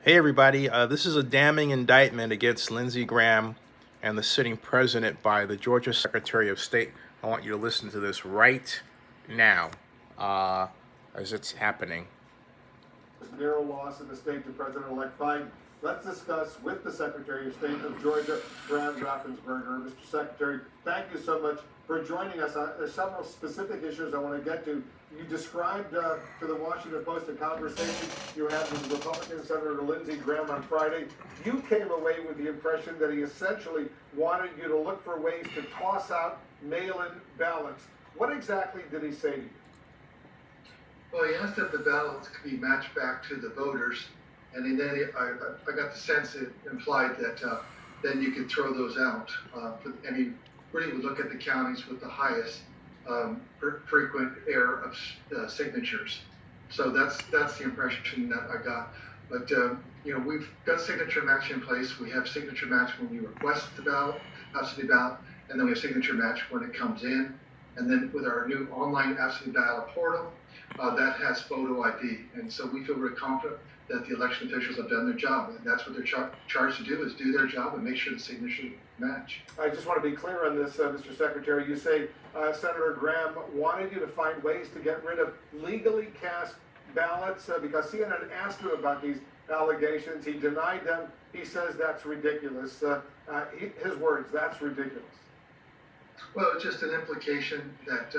Hey, everybody. This is a damning indictment against Lindsey Graham and the sitting president by the Georgia Secretary of State. I want you to listen to this right now as it's happening. Narrow loss in the state to President-elect Biden. Let's discuss with the Secretary of State of Georgia, Raffensperger. Mr. Secretary, thank you so much for joining us. There's several specific issues I want to get to. You described to the Washington Post a conversation you had with Republican Senator Lindsey Graham on Friday. You came away with the impression that he essentially wanted you to look for ways to toss out mail-in ballots. What exactly did he say to you? Well, he asked if the ballots could be matched back to the voters, and then I got the sense it implied that then you could throw those out. And he really would look at the counties with the highest frequent error of signatures. So that's the impression that I got. But we've got signature match in place. We have signature match when you request the ballot, absentee ballot, and then we have signature match when it comes in. And then with our new online absentee ballot portal, that has photo ID. And so we feel very confident that the election officials have done their job. And that's what they're charged to do, is do their job and make sure the signatures match. I just want to be clear on this, Mr. Secretary. You say Senator Graham wanted you to find ways to get rid of legally cast ballots because CNN asked him about these allegations. He denied them. He says that's ridiculous. His words, that's ridiculous. Well, it's just an implication that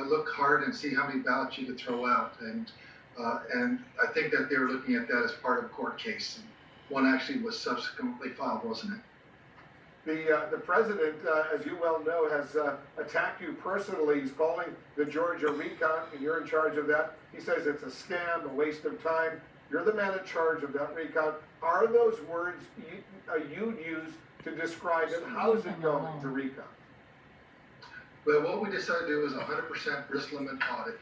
look hard and see how many ballots you could throw out. And I think that they were looking at that as part of a court case. And one actually was subsequently filed, wasn't it? The president, as you well know, has attacked you personally. He's calling the Georgia recount, and you're in charge of that. He says it's a scam, a waste of time. You're the man in charge of that recount. Are those words you'd use to describe it? How's it going, the recount? Well, what we decided to do is 100% risk limit audit.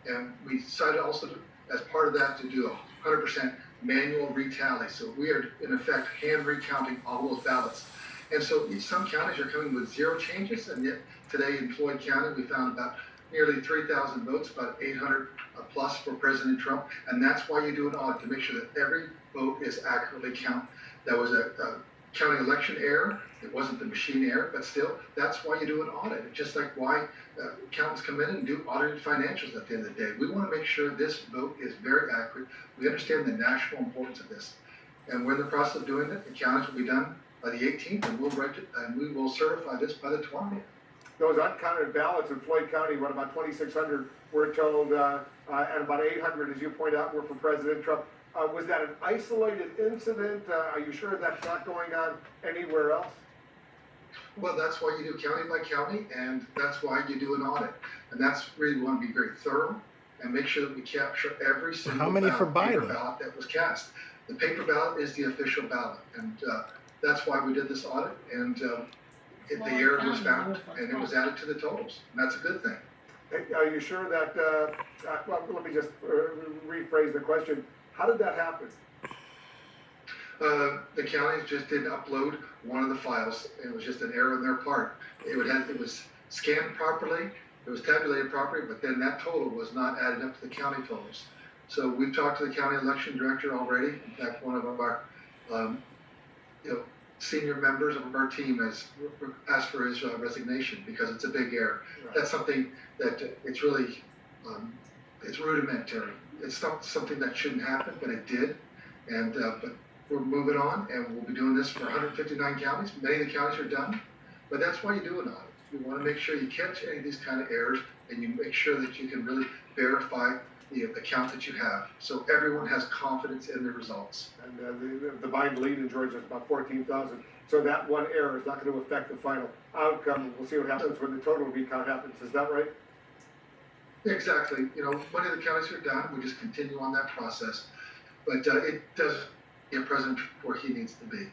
And we decided also, as part of that, to do 100% manual retally. So we are, in effect, hand recounting all those ballots. And so some counties are coming with zero changes. And yet today in Floyd County, we found about nearly 3,000 votes, about 800 plus for President Trump. And that's why you do an audit, to make sure that every vote is accurately counted. That was a county election error. It wasn't the machine error, but still, that's why you do an audit. It's just like why accountants come in and do audited financials at the end of the day. We want to make sure this vote is very accurate. We understand the national importance of this. And we're in the process of doing it. The counties will be done by the 18th, and we will certify this by the 20th. Those uncounted ballots in Floyd County, what, about 2,600 we're told, and about 800, as you point out, were for President Trump. Was that an isolated incident? Are you sure that's not going on anywhere else? Well, that's why you do county by county, and that's why you do an audit. And that's really, we want to be very thorough and make sure that we capture every single paper ballot that was cast. The paper ballot is the official ballot, and that's why we did this audit. And the error was found, and it was added to the totals. And that's a good thing. Are you sure that, well, let me just rephrase the question. How did that happen? The counties just didn't upload one of the files. It was just an error on their part. It was scanned properly, it was tabulated properly, but then that total was not added up to the county totals. So we've talked to the county election director already. In fact, one of our senior members of our team has asked for his resignation because it's a big error. Right. That's something that it's really it's rudimentary. It's not something that shouldn't happen, but it did. And but we're moving on, and we'll be doing this for 159 counties. Many of the counties are done, but that's why you do an audit. You want to make sure you catch any of these kind of errors, and you make sure that you can really verify the count that you have, so everyone has confidence in the results. And the Biden lead in Georgia is about 14,000. So that one error is not going to affect the final outcome. We'll see what happens when the total recount happens. Is that right? Exactly. Many of the counties are done. We just continue on that process, but it does get President where he needs to be.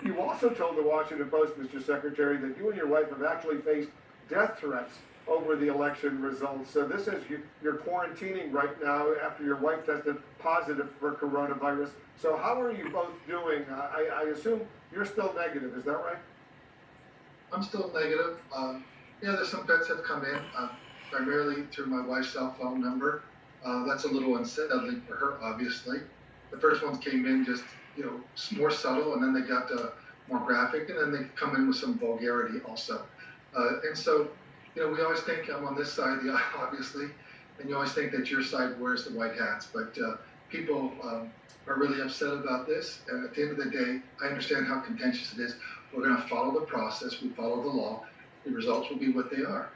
You also told the Washington Post, Mr. Secretary, that you and your wife have actually faced death threats over the election results. So this is you're quarantining right now after your wife tested positive for coronavirus. So how are you both doing? I assume you're still negative. Is that right? I'm still negative. There's some threats that have come in, primarily through my wife's cell phone number. That's a little unsettling for her, obviously. The first ones came in just, more subtle, and then they got more graphic, and then they come in with some vulgarity also. And so, we always think I'm on this side of the aisle, obviously, and you always think that your side wears the white hats, but people are really upset about this. And at the end of the day, I understand how contentious it is. We're going to follow the process. We follow the law. The results will be what they are.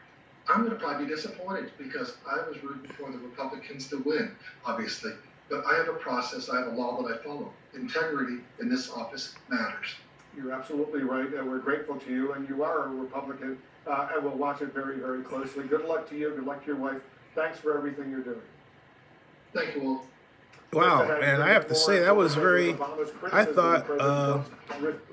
I'm going to probably be disappointed because I was rooting for the Republicans to win, obviously. But I have a process. I have a law that I follow. Integrity in this office matters. You're absolutely right, and we're grateful to you, and you are a Republican, and we'll watch it very, very closely. Good luck to you. Good luck to your wife. Thanks for everything you're doing. Thank you, Wolf. Wow, and I have to say that was I thought,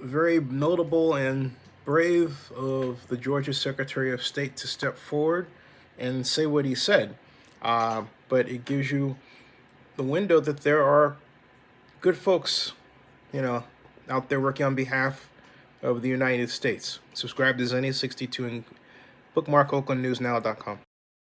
very notable and brave of the Georgia Secretary of State to step forward and say what he said. But it gives you the window that there are good folks, out there working on behalf of the United States. Subscribe to Zenny62 and bookmark OaklandNewsNow.com.